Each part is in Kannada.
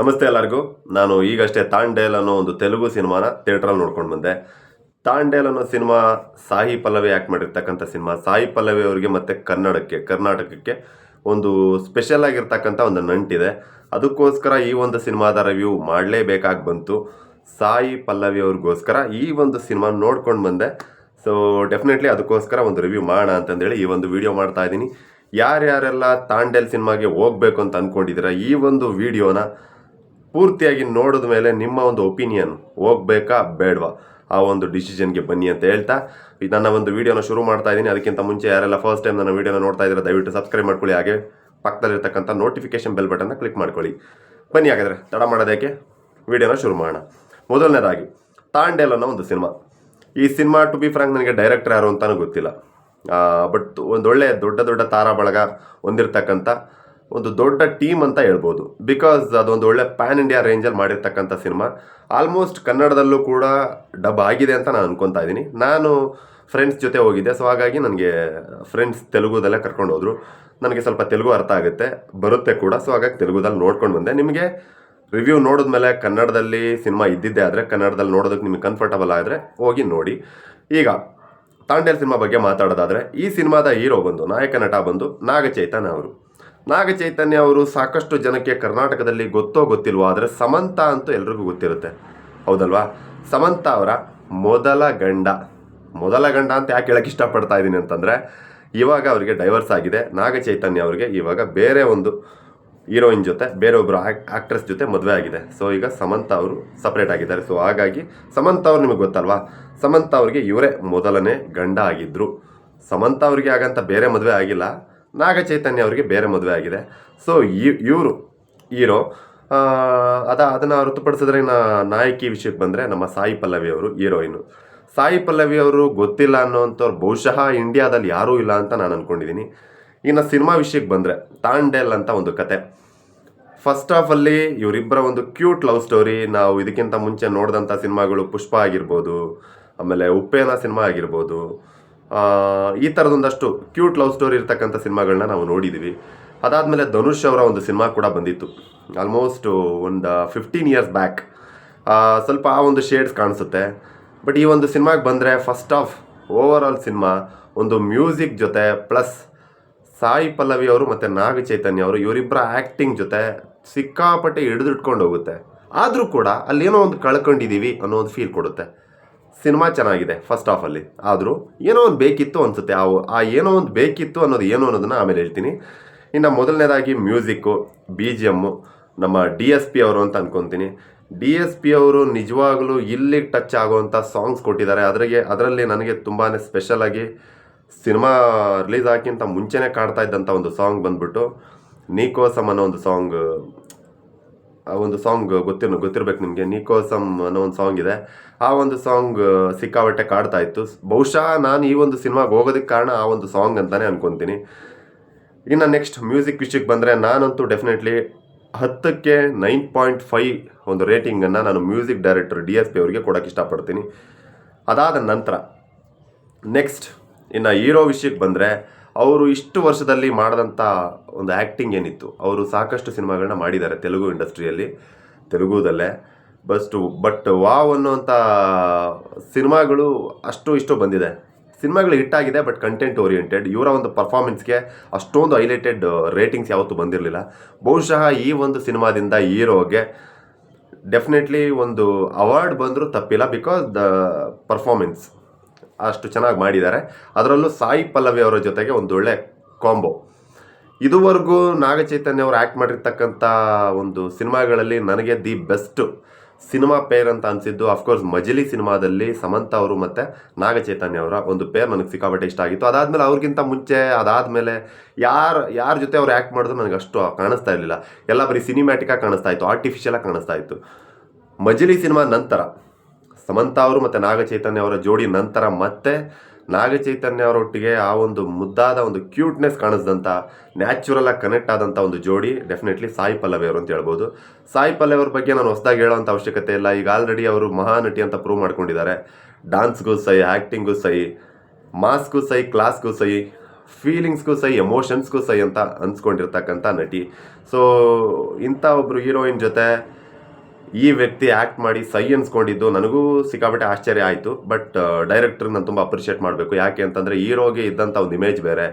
ನಮಸ್ತೆ ಎಲ್ಲರಿಗೂ. ನಾನು ಈಗಷ್ಟೇ ತಾಂಡೇಲ್ ಅನ್ನೋ ಒಂದು ತೆಲುಗು ಸಿನಿಮಾನ ಥಿಯೇಟ್ರಲ್ಲಿ ನೋಡ್ಕೊಂಡು ಬಂದೆ. ತಾಂಡೇಲ್ ಅನ್ನೋ ಸಿನಿಮಾ ಸಾಯಿ ಪಲ್ಲವಿ ಆ್ಯಕ್ಟ್ ಮಾಡಿರ್ತಕ್ಕಂಥ ಸಿನಿಮಾ. ಸಾಯಿ ಪಲ್ಲವಿ ಅವರಿಗೆ ಮತ್ತು ಕರ್ನಾಟಕಕ್ಕೆ ಒಂದು ಸ್ಪೆಷಲ್ ಆಗಿರ್ತಕ್ಕಂಥ ಒಂದು ನಂಟಿದೆ. ಅದಕ್ಕೋಸ್ಕರ ಈ ಒಂದು ಸಿನಿಮಾದ ರಿವ್ಯೂ ಮಾಡಲೇಬೇಕಾಗಿ ಬಂತು. ಸಾಯಿ ಪಲ್ಲವಿ ಅವ್ರಿಗೋಸ್ಕರ ಈ ಒಂದು ಸಿನಿಮಾ ನೋಡ್ಕೊಂಡು ಬಂದೆ. ಸೊ ಡೆಫಿನೆಟ್ಲಿ ಅದಕ್ಕೋಸ್ಕರ ಒಂದು ರಿವ್ಯೂ ಮಾಡೋಣ ಅಂತಂದೇಳಿ ಈ ಒಂದು ವಿಡಿಯೋ ಮಾಡ್ತಾ ಇದ್ದೀನಿ. ಯಾರ್ಯಾರೆಲ್ಲ ತಾಂಡೇಲ್ ಸಿನಿಮಾಗೆ ಹೋಗ್ಬೇಕು ಅಂತ ಅಂದ್ಕೊಂಡಿದ್ದೀರಾ, ಈ ಒಂದು ವಿಡಿಯೋನ ಪೂರ್ತಿಯಾಗಿ ನೋಡಿದ ಮೇಲೆ ನಿಮ್ಮ ಒಂದು ಒಪಿನಿಯನ್ ಹೋಗ್ಬೇಕಾ ಬೇಡವಾ ಆ ಒಂದು ಡಿಸಿಷನ್ಗೆ ಬನ್ನಿ ಅಂತ ಹೇಳ್ತಾ ನನ್ನ ಒಂದು ವಿಡಿಯೋನ ಶುರು ಮಾಡ್ತಾ ಇದ್ದೀನಿ. ಅದಕ್ಕಿಂತ ಮುಂಚೆ ಯಾರೆಲ್ಲ ಫಸ್ಟ್ ಟೈಮ್ ನನ್ನ ವಿಡಿಯೋನ ನೋಡ್ತಾ ಇದ್ದೀರಾ ದಯವಿಟ್ಟು ಸಬ್ಸ್ಕ್ರೈಬ್ ಮಾಡ್ಕೊಳ್ಳಿ. ಹಾಗೆ ಪಕ್ಕದಲ್ಲಿರ್ತಕ್ಕಂಥ ನೋಟಿಫಿಕೇಶನ್ ಬೆಲ್ ಬಟನ್ನ ಕ್ಲಿಕ್ ಮಾಡ್ಕೊಳ್ಳಿ. ಬನ್ನಿ ಹಾಗಾದರೆ ತಡ ಮಾಡೋದಕ್ಕೆ ವಿಡಿಯೋನ ಶುರು ಮಾಡೋಣ. ಮೊದಲನೇದಾಗಿ ತಾಂಡೇಲ್ ಅನ್ನೋ ಒಂದು ಸಿನಿಮಾ. ಈ ಸಿನಿಮಾ ಟು ಬಿ ಫ್ರಾಂಕ್ ನನಗೆ ಡೈರೆಕ್ಟರ್ ಯಾರು ಅಂತಲೂ ಗೊತ್ತಿಲ್ಲ. ಬಟ್ ಒಂದೊಳ್ಳೆ ದೊಡ್ಡ ತಾರಾ ಬಳಗ ಹೊಂದಿರತಕ್ಕಂಥ ಒಂದು ದೊಡ್ಡ ಟೀಮ್ ಅಂತ ಹೇಳ್ಬೋದು. ಬಿಕಾಸ್ ಅದೊಂದು ಒಳ್ಳೆ ಪ್ಯಾನ್ ಇಂಡಿಯಾ ರೇಂಜಲ್ಲಿ ಮಾಡಿರ್ತಕ್ಕಂಥ ಸಿನಿಮಾ. ಆಲ್ಮೋಸ್ಟ್ ಕನ್ನಡದಲ್ಲೂ ಕೂಡ ಡಬ್ ಆಗಿದೆ ಅಂತ ನಾನು ಅನ್ಕೊತಾ ಇದ್ದೀನಿ. ನಾನು ಫ್ರೆಂಡ್ಸ್ ಜೊತೆ ಹೋಗಿದ್ದೆ, ಸೊ ಹಾಗಾಗಿ ನನಗೆ ಫ್ರೆಂಡ್ಸ್ ತೆಲುಗುದಲ್ಲೇ ಕರ್ಕೊಂಡು ಹೋದರು. ನನಗೆ ಸ್ವಲ್ಪ ತೆಲುಗು ಅರ್ಥ ಆಗುತ್ತೆ, ಬರುತ್ತೆ ಕೂಡ. ಸೊ ಹಾಗಾಗಿ ತೆಲುಗುದಲ್ಲಿ ನೋಡ್ಕೊಂಡು ಬಂದೆ. ನಿಮಗೆ ರಿವ್ಯೂ ನೋಡಿದ್ಮೇಲೆ ಕನ್ನಡದಲ್ಲಿ ಸಿನಿಮಾ ಇದ್ದಿದ್ದೇ ಆದರೆ, ಕನ್ನಡದಲ್ಲಿ ನೋಡೋದಕ್ಕೆ ನಿಮಗೆ ಕಂಫರ್ಟಬಲ್ ಆದರೆ ಹೋಗಿ ನೋಡಿ. ಈಗ ತಾಂಡೇಲ್ ಸಿನಿಮಾ ಬಗ್ಗೆ ಮಾತಾಡೋದಾದರೆ, ಈ ಸಿನಿಮಾದ ಹೀರೋ ನಾಯಕ ನಟ ನಾಗ ಚೈತನ್ಯ ಅವರು ಸಾಕಷ್ಟು ಜನಕ್ಕೆ ಕರ್ನಾಟಕದಲ್ಲಿ ಗೊತ್ತೋ ಗೊತ್ತಿಲ್ವೋ, ಆದರೆ ಸಮಂತ ಅಂತೂ ಎಲ್ರಿಗೂ ಗೊತ್ತಿರುತ್ತೆ, ಹೌದಲ್ವಾ? ಸಮಂತ ಅವರ ಮೊದಲ ಗಂಡ ಅಂತ ಯಾಕೆ ಹೇಳಕ್ಕೆ ಇಷ್ಟಪಡ್ತಾ ಇದ್ದೀನಿ ಅಂತಂದರೆ, ಇವಾಗ ಅವರಿಗೆ ಡೈವರ್ಸ್ ಆಗಿದೆ. ನಾಗ ಚೈತನ್ಯ ಅವರಿಗೆ ಇವಾಗ ಬೇರೆ ಒಂದು ಹೀರೋಯಿನ್ ಜೊತೆ, ಬೇರೆ ಒಬ್ಬರು ಆಕ್ಟ್ರೆಸ್ ಜೊತೆ ಮದುವೆ ಆಗಿದೆ. ಸೊ ಈಗ ಸಮಂತ ಅವರು ಸಪ್ರೇಟ್ ಆಗಿದ್ದಾರೆ. ಸೊ ಹಾಗಾಗಿ ಸಮಂತ ಅವ್ರು ನಿಮಗೆ ಗೊತ್ತಲ್ವಾ, ಸಮಂತ ಅವ್ರಿಗೆ ಇವರೇ ಮೊದಲನೇ ಗಂಡ ಆಗಿದ್ದರು. ಸಮಂತ ಅವ್ರಿಗೆ ಆಗಂತ ಬೇರೆ ಮದುವೆ ಆಗಿಲ್ಲ, ನಾಗ ಚೈತನ್ಯ ಅವರಿಗೆ ಬೇರೆ ಮದುವೆ ಆಗಿದೆ. ಸೊ ಇವರು ಹೀರೋ. ಅದನ್ನು ಹೊರತುಪಡಿಸಿದ್ರೆ ನಾಯಕಿ ವಿಷಯಕ್ಕೆ ಬಂದರೆ ನಮ್ಮ ಸಾಯಿ ಪಲ್ಲವಿ ಅವರು ಹೀರೋಯಿನು. ಸಾಯಿ ಪಲ್ಲವಿ ಅವರು ಗೊತ್ತಿಲ್ಲ ಅನ್ನೋಂಥವ್ರು ಬಹುಶಃ ಇಂಡಿಯಾದಲ್ಲಿ ಯಾರೂ ಇಲ್ಲ ಅಂತ ನಾನು ಅಂದ್ಕೊಂಡಿದ್ದೀನಿ. ಇನ್ನು ಸಿನಿಮಾ ವಿಷಯಕ್ಕೆ ಬಂದರೆ, ತಾಂಡೇಲ್ ಅಂತ ಒಂದು ಕತೆ. ಫಸ್ಟ್ ಹಾಫಲ್ಲಿ ಇವರಿಬ್ಬರ ಒಂದು ಕ್ಯೂಟ್ ಲವ್ ಸ್ಟೋರಿ. ನಾವು ಇದಕ್ಕಿಂತ ಮುಂಚೆ ನೋಡಿದಂಥ ಸಿನಿಮಾಗಳು ಪುಷ್ಪ ಆಗಿರ್ಬೋದು, ಆಮೇಲೆ ಉಪ್ಪೇನ ಸಿನಿಮಾ ಆಗಿರ್ಬೋದು, ಈ ಥರದೊಂದಷ್ಟು ಕ್ಯೂಟ್ ಲವ್ ಸ್ಟೋರಿ ಇರ್ತಕ್ಕಂಥ ಸಿನಿಮಾಗಳನ್ನ ನಾವು ನೋಡಿದ್ದೀವಿ. ಅದಾದಮೇಲೆ ಧನುಷ್ ಅವರ ಒಂದು ಸಿನಿಮಾ ಕೂಡ ಬಂದಿತ್ತು, ಆಲ್ಮೋಸ್ಟ್ ಒಂದು 15 ಇಯರ್ಸ್ ಬ್ಯಾಕ್. ಸ್ವಲ್ಪ ಆ ಒಂದು ಶೇಡ್ಸ್ ಕಾಣಿಸುತ್ತೆ. ಬಟ್ ಈ ಒಂದು ಸಿನಿಮಾಗೆ ಬಂದರೆ first of over all cinema ಒಂದು ಮ್ಯೂಸಿಕ್ ಜೊತೆ ಪ್ಲಸ್ ಸಾಯಿ ಪಲ್ಲವಿ ಅವರು ಮತ್ತು ನಾಗ ಚೈತನ್ಯ ಅವರು ಇವರಿಬ್ಬರ ಆ್ಯಕ್ಟಿಂಗ್ ಜೊತೆ ಸಿಕ್ಕಾಪಟ್ಟೆ ಹಿಡಿದಿಟ್ಕೊಂಡು ಹೋಗುತ್ತೆ. ಆದರೂ ಕೂಡ ಅಲ್ಲೇನೋ ಒಂದು ಕಳ್ಕೊಂಡಿದ್ದೀವಿ ಅನ್ನೋ ಒಂದು ಫೀಲ್ ಕೊಡುತ್ತೆ. ಸಿನಿಮಾ ಚೆನ್ನಾಗಿದೆ ಫಸ್ಟ್ ಹಾಫಲ್ಲಿ, ಆದರೂ ಏನೋ ಒಂದು ಬೇಕಿತ್ತು ಅನಿಸುತ್ತೆ. ಆ ಏನೋ ಒಂದು ಬೇಕಿತ್ತು ಅನ್ನೋದು ಏನು ಅನ್ನೋದನ್ನು ಆಮೇಲೆ ಹೇಳ್ತೀನಿ. ಇನ್ನು ಮೊದಲನೇದಾಗಿ ಮ್ಯೂಸಿಕ್ಕು, BGM ನಮ್ಮ DSP ಅವರು ಅಂತ ಅಂದ್ಕೊತೀನಿ. DSP ಅವರು ನಿಜವಾಗಲೂ ಇಲ್ಲಿಗೆ ಟಚ್ ಆಗೋವಂಥ ಸಾಂಗ್ಸ್ ಕೊಟ್ಟಿದ್ದಾರೆ. ಅದರಲ್ಲಿ ನನಗೆ ತುಂಬಾ ಸ್ಪೆಷಲಾಗಿ ಸಿನಿಮಾ ರಿಲೀಸ್ ಆಗಿಂತ ಮುಂಚೆನೇ ಕಾಡ್ತಾ ಇದ್ದಂಥ ಒಂದು ಸಾಂಗ್ ಬಂದ್ಬಿಟ್ಟು ನೀಕೋಸಮ್ ಅನ್ನೋ ಒಂದು ಸಾಂಗ್. ಆ ಒಂದು ಸಾಂಗ್ ಗೊತ್ತಿರಬೇಕು ನಿಮಗೆ. ನೀಕೋಸಮ್ ಅನ್ನೋ ಒಂದು ಸಾಂಗ್ ಇದೆ. ಆ ಒಂದು ಸಾಂಗ್ ಸಿಕ್ಕಾಪಟ್ಟೆ ಕಾಡ್ತಾ ಇತ್ತು. ಬಹುಶಃ ನಾನು ಈ ಒಂದು ಸಿನಿಮಾಗೆ ಹೋಗೋದಕ್ಕೆ ಕಾರಣ ಆ ಒಂದು ಸಾಂಗ್ ಅಂತಲೇ ಅನ್ಕೊತೀನಿ. ಇನ್ನು ನೆಕ್ಸ್ಟ್ ಮ್ಯೂಸಿಕ್ ವಿಷಯಕ್ಕೆ ಬಂದರೆ, ನಾನಂತೂ ಡೆಫಿನೆಟ್ಲಿ 10ಕ್ಕೆ 9.5 ಒಂದು ರೇಟಿಂಗನ್ನು ನಾನು ಮ್ಯೂಸಿಕ್ ಡೈರೆಕ್ಟರ್ DSP ಅವರಿಗೆ ಕೊಡೋಕ್ಕೆ ಇಷ್ಟಪಡ್ತೀನಿ. ಅದಾದ ನಂತರ ನೆಕ್ಸ್ಟ್ ಇನ್ನು ಹೀರೋ ವಿಷಯಕ್ಕೆ ಬಂದರೆ, ಅವರು ಇಷ್ಟು ವರ್ಷದಲ್ಲಿ ಮಾಡಿದಂಥ ಒಂದು ಆ್ಯಕ್ಟಿಂಗ್ ಏನಿತ್ತು, ಅವರು ಸಾಕಷ್ಟು ಸಿನಿಮಾಗಳನ್ನ ಮಾಡಿದ್ದಾರೆ ತೆಲುಗು ಇಂಡಸ್ಟ್ರಿಯಲ್ಲಿ, ತೆಲುಗುದಲ್ಲೇ. ಬಟ್ ವಾವ್ ಅನ್ನೋಂಥ ಸಿನಿಮಾಗಳು ಇಷ್ಟು ಬಂದಿದೆ. ಸಿನಿಮಾಗಳು ಹಿಟ್ಟಾಗಿದೆ, ಬಟ್ ಕಂಟೆಂಟ್ ಓರಿಯೆಂಟೆಡ್. ಇವರ ಒಂದು ಪರ್ಫಾರ್ಮೆನ್ಸ್ಗೆ ಅಷ್ಟೊಂದು ಹೈಲೈಟೆಡ್ ರೇಟಿಂಗ್ಸ್ ಯಾವತ್ತೂ ಬಂದಿರಲಿಲ್ಲ. ಬಹುಶಃ ಈ ಒಂದು ಸಿನಿಮಾದಿಂದ ಹೀರೋಗೆ ಡೆಫಿನೆಟ್ಲಿ ಒಂದು ಅವಾರ್ಡ್ ಬಂದರೂ ತಪ್ಪಿಲ್ಲ. ಬಿಕಾಸ್ ದ ಪರ್ಫಾರ್ಮೆನ್ಸ್ ಅಷ್ಟು ಚೆನ್ನಾಗಿ ಮಾಡಿದ್ದಾರೆ. ಅದರಲ್ಲೂ ಸಾಯಿ ಪಲ್ಲವಿ ಅವರ ಜೊತೆಗೆ ಒಂದು ಒಳ್ಳೆ ಕಾಂಬೋ. ಇದುವರೆಗೂ ನಾಗ ಚೈತನ್ಯ ಅವರು ಆ್ಯಕ್ಟ್ ಮಾಡಿರ್ತಕ್ಕಂಥ ಒಂದು ಸಿನಿಮಾಗಳಲ್ಲಿ ನನಗೆ ದಿ ಬೆಸ್ಟ್ ಸಿನಿಮಾ ಪೇರ್ ಅಂತ ಅನಿಸಿದ್ದು ಅಫ್ಕೋರ್ಸ್ ಮಜಲಿ ಸಿನಿಮಾದಲ್ಲಿ ಸಮಂತ ಅವರು ಮತ್ತು ನಾಗ ಚೈತನ್ಯ ಅವರ ಒಂದು ಪೇರ್ ನನಗೆ ಸಿಕ್ಕಾಪಟ್ಟೆ ಇಷ್ಟ ಆಗಿತ್ತು. ಅದಾದಮೇಲೆ ಅವ್ರಿಗಿಂತ ಮುಂಚೆ ಅದಾದಮೇಲೆ ಯಾರ ಜೊತೆ ಅವ್ರು ಆ್ಯಕ್ಟ್ ಮಾಡಿದ್ರು ನನಗೆ ಅಷ್ಟು ಕಾಣಿಸ್ತಾ ಇರಲಿಲ್ಲ. ಎಲ್ಲ ಬರೀ ಸಿನಿಮ್ಯಾಟಿಕಾಗಿ ಕಾಣಿಸ್ತಾ ಇತ್ತು, ಆರ್ಟಿಫಿಷಿಯಲಾಗಿ ಕಾಣಿಸ್ತಾ ಇತ್ತು. ಮಜಲಿ ಸಿನಿಮಾ ನಂತರ ಸಮಂತ ಅವರು ಮತ್ತು ನಾಗ ಚೈತನ್ಯ ಅವರ ಜೋಡಿ ನಂತರ ಮತ್ತೆ ನಾಗ ಚೈತನ್ಯ ಅವರೊಟ್ಟಿಗೆ ಆ ಒಂದು ಮುದ್ದಾದ ಒಂದು ಕ್ಯೂಟ್ನೆಸ್ ಕಾಣಿಸ್ದಂಥ, ನ್ಯಾಚುರಲಾಗಿ ಕನೆಕ್ಟ್ ಆದಂಥ ಒಂದು ಜೋಡಿ ಡೆಫಿನೆಟ್ಲಿ ಸಾಯಿ ಪಲ್ಲವಿ ಅವರು ಅಂತ ಹೇಳ್ಬೋದು. ಸಾಯಿ ಪಲ್ಲವಿ ಅವ್ರ ಬಗ್ಗೆ ನಾನು ಹೊಸದಾಗಿ ಹೇಳೋವಂಥ ಅವಶ್ಯಕತೆ ಇಲ್ಲ. ಈಗ ಆಲ್ರೆಡಿ ಅವರು ಮಹಾನಟಿ ಅಂತ ಪ್ರೂವ್ ಮಾಡ್ಕೊಂಡಿದ್ದಾರೆ. ಡಾನ್ಸ್ಗೂ ಸೈ, ಆ್ಯಕ್ಟಿಂಗೂ ಸೈ, ಮಾಸ್ಗೂ ಸೈ, ಕ್ಲಾಸ್ಗೂ ಸೈ, ಫೀಲಿಂಗ್ಸ್ಗೂ ಸೈ ಎಮೋಷನ್ಸ್ಗೂ ಸೈ ಅಂತ ಅನ್ಸ್ಕೊಂಡಿರ್ತಕ್ಕಂಥ ನಟಿ. ಸೊ ಇಂಥ ಒಬ್ಬರು ಹೀರೋಯಿನ್ ಜೊತೆ ಈ ವ್ಯಕ್ತಿ ಆ್ಯಕ್ಟ್ ಮಾಡಿ ಸೈ ಅನ್ಸ್ಕೊಂಡಿದ್ದು ನನಗೂ ಸಿಕ್ಕಾಪಟ್ಟೆ ಆಶ್ಚರ್ಯ ಆಯಿತು. ಬಟ್ ಡೈರೆಕ್ಟ್ರಿಗೆ ನಾನು ತುಂಬ ಅಪ್ರಿಷಿಯೇಟ್ ಮಾಡಬೇಕು. ಯಾಕೆ ಅಂತಂದರೆ ಹೀರೋಗೆ ಇದ್ದಂಥ ಒಂದು ಇಮೇಜ್ ಬೇರೆ,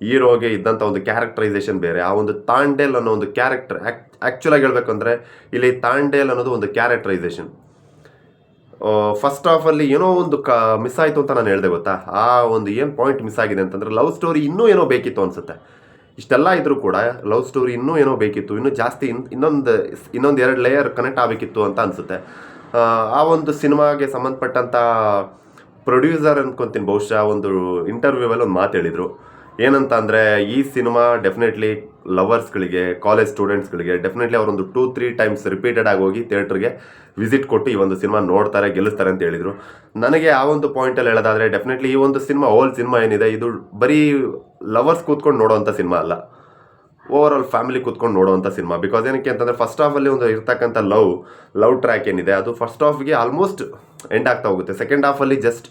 ಹೀರೋಗೆ ಇದ್ದಂಥ ಒಂದು ಕ್ಯಾರೆಕ್ಟರೈಸೇಷನ್ ಬೇರೆ. ಆ ಒಂದು ತಾಂಡೇಲ್ ಅನ್ನೋ ಒಂದು ಕ್ಯಾರೆಕ್ಟರ್ ಆ್ಯಕ್ಚುಲಾಗಿ ಹೇಳ್ಬೇಕಂದ್ರೆ ಇಲ್ಲಿ ತಾಂಡೇಲ್ ಅನ್ನೋದು ಒಂದು ಕ್ಯಾರೆಕ್ಟರೈಸೇಷನ್. ಫಸ್ಟ್ ಹಾಫಲ್ಲಿ ಏನೋ ಒಂದು ಮಿಸ್ ಆಯಿತು ಅಂತ ನಾನು ಹೇಳಿದೆ ಗೊತ್ತಾ. ಆ ಒಂದು ಏನು ಪಾಯಿಂಟ್ ಮಿಸ್ ಆಗಿದೆ ಅಂತಂದರೆ ಲವ್ ಸ್ಟೋರಿ ಇನ್ನೂ ಏನೋ ಬೇಕಿತ್ತು ಅನಿಸುತ್ತೆ. ಇಷ್ಟೆಲ್ಲ ಇದ್ರೂ ಕೂಡ ಲವ್ ಸ್ಟೋರಿ ಇನ್ನೂ ಏನೋ ಬೇಕಿತ್ತು, ಇನ್ನೂ ಜಾಸ್ತಿ ಇನ್ನೊಂದು 2 ಲೇಯರ್ ಕನೆಕ್ಟ್ ಆಗಬೇಕಿತ್ತು ಅಂತ ಅನಿಸುತ್ತೆ. ಆ ಒಂದು ಸಿನಿಮಾಗೆ ಸಂಬಂಧಪಟ್ಟಂಥ ಪ್ರೊಡ್ಯೂಸರ್ ಅನ್ಕೊತೀನಿ ಬಹುಶಃ ಒಂದು ಇಂಟರ್ವ್ಯೂವಲ್ಲಿ ಒಂದು ಮಾತು ಹೇಳಿದರು. ಏನಂತ ಅಂದರೆ ಈ ಸಿನಿಮಾ ಡೆಫಿನೆಟ್ಲಿ ಲವರ್ಸ್ಗಳಿಗೆ, ಕಾಲೇಜ್ ಸ್ಟೂಡೆಂಟ್ಸ್ಗಳಿಗೆ ಡೆಫಿನೆಟ್ಲಿ ಅವರೊಂದು 2-3 ಟೈಮ್ಸ್ ರಿಪೀಟೆಡ್ ಆಗಿ ಹೋಗಿ ಥಿಯೇಟ್ರಿಗೆ ವಿಸಿಟ್ ಕೊಟ್ಟು ಈ ಒಂದು ಸಿನಿಮಾ ನೋಡ್ತಾರೆ, ಗೆಲ್ಲಿಸ್ತಾರೆ ಅಂತ ಹೇಳಿದರು. ನನಗೆ ಆ ಒಂದು ಪಾಯಿಂಟಲ್ಲಿ ಹೇಳೋದಾದರೆ ಡೆಫಿನೆಟ್ಲಿ ಈ ಒಂದು ಸಿನಿಮಾ ಸಿನಿಮಾ ಏನಿದೆ ಇದು ಬರೀ ಲವರ್ಸ್ ಕೂತ್ಕೊಂಡು ನೋಡೋವಂಥ ಸಿನಿಮಾ ಅಲ್ಲ, ಓವರ್ ಆಲ್ ಫ್ಯಾಮಿಲಿ ಕೂತ್ಕೊಂಡು ನೋಡೋವಂಥ ಸಿನಿಮಾ. ಬಿಕಾಸ್ ಏನಕ್ಕೆ ಅಂತಂದರೆ ಫಸ್ಟ್ ಹಾಫಲ್ಲಿ ಒಂದು ಇರ್ತಕ್ಕಂಥ ಲವ್ ಟ್ರ್ಯಾಕ್ ಏನಿದೆ ಅದು ಫಸ್ಟ್ ಹಾಫ್ಗೆ ಆಲ್ಮೋಸ್ಟ್ ಎಂಡ್ ಆಗ್ತಾ ಹೋಗುತ್ತೆ. ಸೆಕೆಂಡ್ ಹಾಫಲ್ಲಿ ಜಸ್ಟ್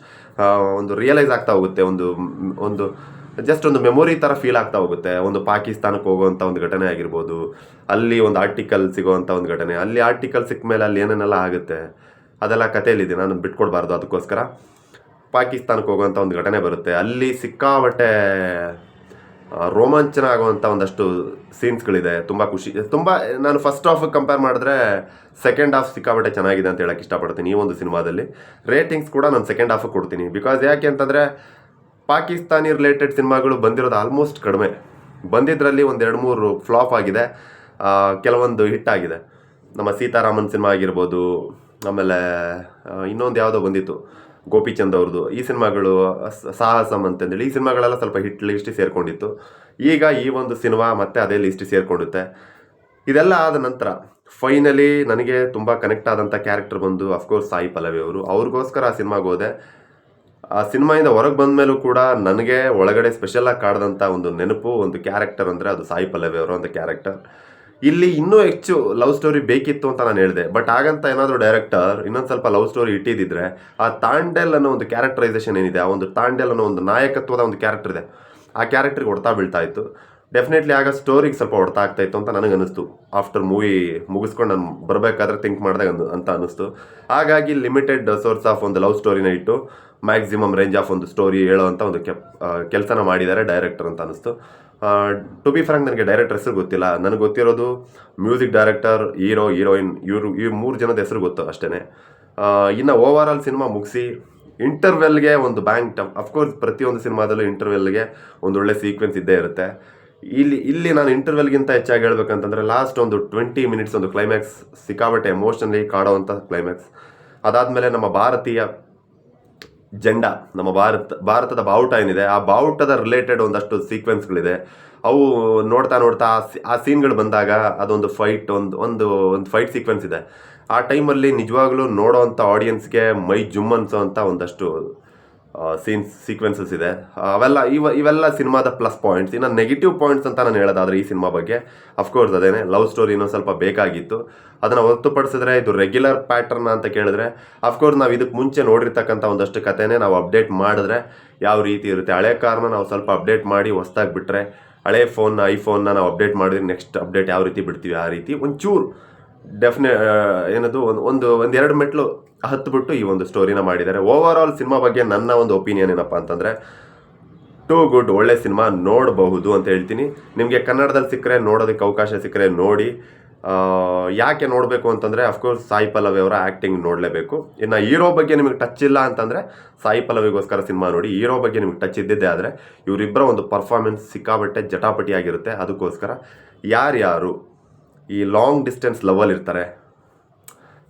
ಒಂದು ರಿಯಲೈಸ್ ಆಗ್ತಾ ಹೋಗುತ್ತೆ, ಒಂದು ಜಸ್ಟ್ ಒಂದು ಮೆಮೊರಿ ಥರ ಫೀಲ್ ಆಗ್ತಾ ಹೋಗುತ್ತೆ. ಒಂದು ಪಾಕಿಸ್ತಾನಕ್ಕೆ ಹೋಗುವಂಥ ಒಂದು ಘಟನೆ ಆಗಿರ್ಬೋದು, ಅಲ್ಲಿ ಒಂದು ಆರ್ಟಿಕಲ್ ಸಿಗೋವಂಥ ಒಂದು ಘಟನೆ, ಅಲ್ಲಿ ಆರ್ಟಿಕಲ್ ಸಿಕ್ಕ ಮೇಲೆ ಅಲ್ಲಿ ಏನೇನೆಲ್ಲ ಆಗುತ್ತೆ ಅದೆಲ್ಲ ಕಥೆಯಲ್ಲಿದೆ, ನಾನು ಬಿಟ್ಕೊಡ್ಬಾರ್ದು. ಅದಕ್ಕೋಸ್ಕರ ಪಾಕಿಸ್ತಾನಕ್ಕೆ ಹೋಗುವಂಥ ಒಂದು ಘಟನೆ ಬರುತ್ತೆ, ಅಲ್ಲಿ ಸಿಕ್ಕಾಬಟ್ಟೆ ರೋಮಾಂಚನ ಆಗುವಂಥ ಒಂದಷ್ಟು ಸೀನ್ಸ್ಗಳಿದೆ. ತುಂಬ ಖುಷಿ, ತುಂಬ ನಾನು ಫಸ್ಟ್ ಹಾಫಿಗೆ ಕಂಪೇರ್ ಮಾಡಿದ್ರೆ ಸೆಕೆಂಡ್ ಹಾಫ್ ಸಿಕ್ಕಾಬಟ್ಟೆ ಚೆನ್ನಾಗಿದೆ ಅಂತ ಹೇಳಕ್ಕೆ ಇಷ್ಟಪಡ್ತೀನಿ. ಈ ಒಂದು ಸಿನಿಮಾದಲ್ಲಿ ರೇಟಿಂಗ್ಸ್ ಕೂಡ ನಾನು ಸೆಕೆಂಡ್ ಹಾಫಿಗೆ ಕೊಡ್ತೀನಿ. ಬಿಕಾಸ್ ಯಾಕೆ ಅಂತಂದರೆ ಪಾಕಿಸ್ತಾನಿ ರಿಲೇಟೆಡ್ ಸಿನಿಮಾಗಳು ಬಂದಿರೋದು ಆಲ್ಮೋಸ್ಟ್ ಕಡಿಮೆ. ಬಂದಿದ್ದರಲ್ಲಿ ಒಂದು 2-3 ಫ್ಲಾಪ್ ಆಗಿದೆ, ಕೆಲವೊಂದು ಹಿಟ್ ಆಗಿದೆ. ನಮ್ಮ ಸೀತಾರಾಮನ್ ಸಿನಿಮಾ ಆಗಿರ್ಬೋದು, ಆಮೇಲೆ ಇನ್ನೊಂದು ಯಾವುದೋ ಬಂದಿತ್ತು ಗೋಪಿಚಂದ್ ಅವ್ರದ್ದು, ಈ ಸಿನಿಮಾಗಳು ಸಾಹಸಮ್ ಅಂತಂದೇಳಿ ಈ ಸಿನಿಮಾಗಳೆಲ್ಲ ಸ್ವಲ್ಪ ಹಿಟ್ ಲಿಸ್ಟಿಗೆ ಸೇರಿಕೊಂಡಿತ್ತು. ಈಗ ಈ ಒಂದು ಸಿನಿಮಾ ಮತ್ತೆ ಅದೇ ಲಿಸ್ಟಿಗೆ ಸೇರಿಕೊಳ್ಳುತ್ತೆ. ಇದೆಲ್ಲ ಆದ ನಂತರ ಫೈನಲಿ ನನಗೆ ತುಂಬ ಕನೆಕ್ಟ್ ಆದಂಥ ಕ್ಯಾರೆಕ್ಟರ್ ಬಂದು ಅಫ್ಕೋರ್ಸ್ ಸಾಯಿ ಪಲ್ಲವಿ ಅವರು. ಅವ್ರಿಗೋಸ್ಕರ ಆ ಸಿನಿಮಾಗೆ ಹೋದೆ. ಆ ಸಿನಿಮಾಯಿಂದ ಹೊರಗೆ ಬಂದ ಮೇಲೂ ಕೂಡ ನನಗೆ ಒಳಗಡೆ ಸ್ಪೆಷಲಾಗಿ ಕಾಡ್ದಂಥ ಒಂದು ನೆನಪು, ಒಂದು ಕ್ಯಾರೆಕ್ಟರ್ ಅಂದರೆ ಅದು ಸಾಯಿ ಪಲ್ಲವಿ ಅವರು ಅಂತ ಕ್ಯಾರೆಕ್ಟರ್. ಇಲ್ಲಿ ಇನ್ನೂ ಹೆಚ್ಚು ಲವ್ ಸ್ಟೋರಿ ಬೇಕಿತ್ತು ಅಂತ ನಾನು ಹೇಳಿದೆ. ಬಟ್ ಹಾಗಂತ ಏನಾದರೂ ಡೈರೆಕ್ಟರ್ ಇನ್ನೊಂದು ಸ್ವಲ್ಪ ಲವ್ ಸ್ಟೋರಿ ಇಟ್ಟಿದ್ದಿದ್ರೆ ಆ ತಾಂಡೇಲ್ ಅನ್ನೋ ಒಂದು ಕ್ಯಾರೆಕ್ಟರೈಸೇಷನ್ ಏನಿದೆ, ಆ ಒಂದು ತಾಂಡೇಲ್ ಅನ್ನೋ ಒಂದು ನಾಯಕತ್ವದ ಒಂದು ಕ್ಯಾರೆಕ್ಟರ್ ಇದೆ, ಆ ಕ್ಯಾರೆಕ್ಟ್ರಿಗೆ ಹೊಡ್ತಾ ಬೀಳ್ತಾ ಇತ್ತು. ಡೆಫಿನೆಟ್ಲಿ ಆಗ ಸ್ಟೋರಿಗೆ ಸ್ವಲ್ಪ ಹೊಡ್ತಾ ಆಗ್ತಾ ಇತ್ತು ಅಂತ ನನಗೆ ಅನ್ನಿಸ್ತು. ಆಫ್ಟರ್ ಮೂವಿ ಮುಗಿಸ್ಕೊಂಡು ನಾನು ಬರಬೇಕಾದ್ರೆ ಥಿಂಕ್ ಮಾಡಿದಾಗ ಅಂತ ಅನ್ನಿಸ್ತು. ಹಾಗಾಗಿ ಲಿಮಿಟೆಡ್ ಸೋರ್ಸ್ ಆಫ್ ಒಂದು ಲವ್ ಸ್ಟೋರಿನ ಇಟ್ಟು ಮ್ಯಾಕ್ಸಿಮಮ್ ರೇಂಜ್ ಆಫ್ ಒಂದು ಸ್ಟೋರಿ ಹೇಳೋವಂಥ ಒಂದು ಕೆಲಸನ ಮಾಡಿದ್ದಾರೆ ಡೈರೆಕ್ಟರ್ ಅಂತ ಅನ್ನಿಸ್ತು. ಟು ಬಿ ಫ್ರಾಂಕ್ ನನಗೆ ಡೈರೆಕ್ಟರ್ ಹೆಸರು ಗೊತ್ತಿಲ್ಲ. ನನಗೆ ಗೊತ್ತಿರೋದು ಮ್ಯೂಸಿಕ್ ಡೈರೆಕ್ಟರ್, ಹೀರೋಯಿನ್, ಈ 3 ಜನದ ಹೆಸರು ಗೊತ್ತು ಅಷ್ಟೇ. ಇನ್ನು ಓವರ್ ಆಲ್ ಸಿನಿಮಾ ಮುಗಿಸಿ ಇಂಟರ್ವೆಲ್ಗೆ ಒಂದು ಅಫ್ಕೋರ್ಸ್ ಪ್ರತಿಯೊಂದು ಸಿನಿಮಾದಲ್ಲೂ ಇಂಟರ್ವೆಲ್ಗೆ ಒಂದು ಒಳ್ಳೆ ಸೀಕ್ವೆನ್ಸ್ ಇದ್ದೇ ಇರುತ್ತೆ. ಇಲ್ಲಿ ನಾನು ಇಂಟರ್ವೆಲ್ಗಿಂತ ಹೆಚ್ಚಾಗಿ ಹೇಳ್ಬೇಕಂತಂದರೆ ಲಾಸ್ಟ್ ಒಂದು 20 ಮಿನಿಟ್ಸ್ ಒಂದು ಕ್ಲೈಮ್ಯಾಕ್ಸ್ ಸಿಕ್ಕಾಬಟ್ಟೆ ಎಮೋಷನಲಿ ಕಾಡೋವಂಥ ಕ್ಲೈಮ್ಯಾಕ್ಸ್. ಅದಾದಮೇಲೆ ನಮ್ಮ ಭಾರತೀಯ ಜೆಂಡಾ, ನಮ್ಮ ಭಾರತದ ಬಾವುಟ ಏನಿದೆ, ಆ ಬಾವುಟದ ರಿಲೇಟೆಡ್ ಒಂದಷ್ಟು ಸೀಕ್ವೆನ್ಸ್ಗಳಿದೆ. ಅವು ನೋಡ್ತಾ ಆ ಸೀನ್ಗಳು ಬಂದಾಗ ಅದೊಂದು ಫೈಟ್, ಒಂದು ಫೈಟ್ ಸೀಕ್ವೆನ್ಸ್ ಇದೆ. ಆ ಟೈಮಲ್ಲಿ ನಿಜವಾಗ್ಲೂ ನೋಡೋವಂಥ ಆಡಿಯನ್ಸ್ಗೆ ಮೈ ಜುಮ್ ಅನ್ಸೋ ಅಂಥ ಒಂದಷ್ಟು ಸೀಕ್ವೆನ್ಸಸ್ ಇದೆ. ಇವೆಲ್ಲ ಸಿನಿಮಾದ ಪ್ಲಸ್ ಪಾಯಿಂಟ್ಸ್. ಇನ್ನು ನೆಗೆಟಿವ್ ಪಾಯಿಂಟ್ಸ್ ಅಂತ ನಾನು ಹೇಳೋದಾದರೆ ಈ ಸಿನಿಮಾ ಬಗ್ಗೆ ಅಫ್ಕೋರ್ಸ್ ಅದೇನೆ, ಲವ್ ಸ್ಟೋರಿ ಇನ್ನೊಂದು ಸ್ವಲ್ಪ ಬೇಕಾಗಿತ್ತು. ಅದನ್ನು ಹೊರತುಪಡಿಸಿದ್ರೆ ಇದು ರೆಗ್ಯುಲರ್ ಪ್ಯಾಟರ್ನ್ ಅಂತ ಕೇಳಿದ್ರೆ ಅಫ್ಕೋರ್ಸ್ ನಾವು ಇದಕ್ಕೆ ಮುಂಚೆ ನೋಡಿರ್ತಕ್ಕಂಥ ಒಂದಷ್ಟು ಕಥೆನೇ ನಾವು ಅಪ್ಡೇಟ್ ಮಾಡಿದ್ರೆ ಯಾವ ರೀತಿ ಇರುತ್ತೆ. ಹಳೆ ಕಾರ್ನ ನಾವು ಸ್ವಲ್ಪ ಅಪ್ಡೇಟ್ ಮಾಡಿ ಹೊಸ್ದಾಗಿ ಬಿಟ್ಟರೆ, ಹಳೆ ಐಫೋನ್ನ ನಾವು ಅಪ್ಡೇಟ್ ಮಾಡಿದ್ರೆ ನೆಕ್ಸ್ಟ್ ಅಪ್ಡೇಟ್ ಯಾವ ರೀತಿ ಬಿಡ್ತೀವಿ ಆ ರೀತಿ ಒಂಚೂರು ಏನದು ಒಂದು 2 ಮೆಟ್ಲು ಹತ್ಬಿಟ್ಟು ಈ ಒಂದು ಸ್ಟೋರಿನ ಮಾಡಿದ್ದಾರೆ. ಓವರ್ ಆಲ್ ಸಿನಿಮಾ ಬಗ್ಗೆ ನನ್ನ ಒಂದು ಒಪಿನಿಯನ್ ಏನಪ್ಪ ಅಂತಂದರೆ ಟೂ ಗುಡ್, ಒಳ್ಳೆ ಸಿನಿಮಾ, ನೋಡಬಹುದು ಅಂತ ಹೇಳ್ತೀನಿ. ನಿಮಗೆ ಕನ್ನಡದಲ್ಲಿ ಸಿಕ್ಕರೆ, ನೋಡೋದಕ್ಕೆ ಅವಕಾಶ ಸಿಕ್ಕರೆ ನೋಡಿ. ಯಾಕೆ ನೋಡಬೇಕು ಅಂತಂದರೆ ಅಫ್ಕೋರ್ಸ್ ಸಾಯಿ ಪಲ್ಲವಿ ಅವರ ಆ್ಯಕ್ಟಿಂಗ್ ನೋಡಲೇಬೇಕು. ಇನ್ನು ಹೀರೋ ಬಗ್ಗೆ ನಿಮಗೆ ಟಚ್ ಇಲ್ಲ ಅಂತಂದರೆ ಸಾಯಿ ಪಲ್ಲವಿಗೋಸ್ಕರ ಸಿನಿಮಾ ನೋಡಿ. ಹೀರೋ ಬಗ್ಗೆ ನಿಮಗೆ ಟಚ್ ಇದ್ದಿದ್ದೇ ಆದರೆ ಇವರಿಬ್ಬರ ಒಂದು ಪರ್ಫಾರ್ಮೆನ್ಸ್ ಸಿಕ್ಕಾಬಟ್ಟೆ ಜಟಾಪಟಿಯಾಗಿರುತ್ತೆ. ಅದಕ್ಕೋಸ್ಕರ ಯಾರ್ಯಾರು ಈ ಲಾಂಗ್ ಡಿಸ್ಟೆನ್ಸ್ ಲವಲ್ಲಿ ಇರ್ತಾರೆ,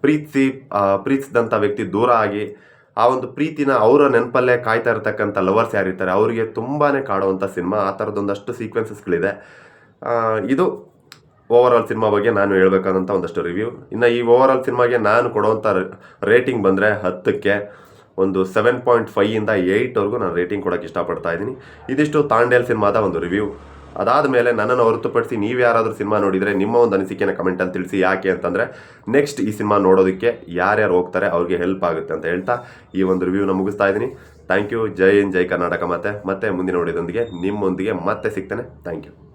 ಪ್ರೀತಿಸಿದಂಥ ವ್ಯಕ್ತಿ ದೂರ ಆಗಿ ಆ ಒಂದು ಪ್ರೀತಿನ ಅವರ ನೆನಪಲ್ಲೇ ಕಾಯ್ತಾ ಇರ್ತಕ್ಕಂಥ ಲವರ್ಸ್ ಯಾರಿರ್ತಾರೆ ಅವರಿಗೆ ತುಂಬಾ ಕಾಡುವಂಥ ಸಿನಿಮಾ. ಆ ಥರದೊಂದಷ್ಟು ಸೀಕ್ವೆನ್ಸಸ್ಗಳಿದೆ. ಇದು ಓವರ್ ಆಲ್ ಸಿನಿಮಾ ಬಗ್ಗೆ ನಾನು ಹೇಳ್ಬೇಕಾದಂಥ ಒಂದಷ್ಟು ರಿವ್ಯೂ. ಇನ್ನು ಈ ಓವರ್ ಆಲ್ ಸಿನಿಮಾಗೆ ನಾನು ಕೊಡುವಂಥ ರೇಟಿಂಗ್ ಬಂದರೆ 10ಕ್ಕೆ ಒಂದು 7.5ಇಂದ 8ವರೆಗೂ ನಾನು ರೇಟಿಂಗ್ ಕೊಡೋಕ್ಕೆ ಇಷ್ಟಪಡ್ತಾ ಇದ್ದೀನಿ. ಇದಿಷ್ಟು ತಾಂಡೇಲ್ ಸಿನಿಮಾದ ಒಂದು ರಿವ್ಯೂ. ಅದಾದ ಮೇಲೆ ನನ್ನನ್ನು ಹೊರತುಪಡಿಸಿ ನೀವು ಯಾರಾದರೂ ಸಿನಿಮಾ ನೋಡಿದರೆ ನಿಮ್ಮ ಒಂದು ಅನಿಸಿಕೆನ ಕಮೆಂಟಲ್ಲಿ ತಿಳಿಸಿ. ಯಾಕೆ ಅಂತಂದರೆ ನೆಕ್ಸ್ಟ್ ಈ ಸಿನಿಮಾ ನೋಡೋದಕ್ಕೆ ಯಾರ್ಯಾರು ಹೋಗ್ತಾರೆ ಅವ್ರಿಗೆ ಹೆಲ್ಪ್ ಆಗುತ್ತೆ ಅಂತ ಹೇಳ್ತಾ ಈ ಒಂದು ರಿವ್ಯೂನ ಮುಗಿಸ್ತಾ ಇದ್ದೀನಿ. Thank you. ಜೈ ಹಿಂದ್, ಜೈ ಕರ್ನಾಟಕ. ಮತ್ತೆ ಮುಂದಿನ ವಿಡಿಯೋದೊಂದಿಗೆ ನಿಮ್ಮೊಂದಿಗೆ ಮತ್ತೆ ಸಿಗ್ತೇನೆ. Thank you.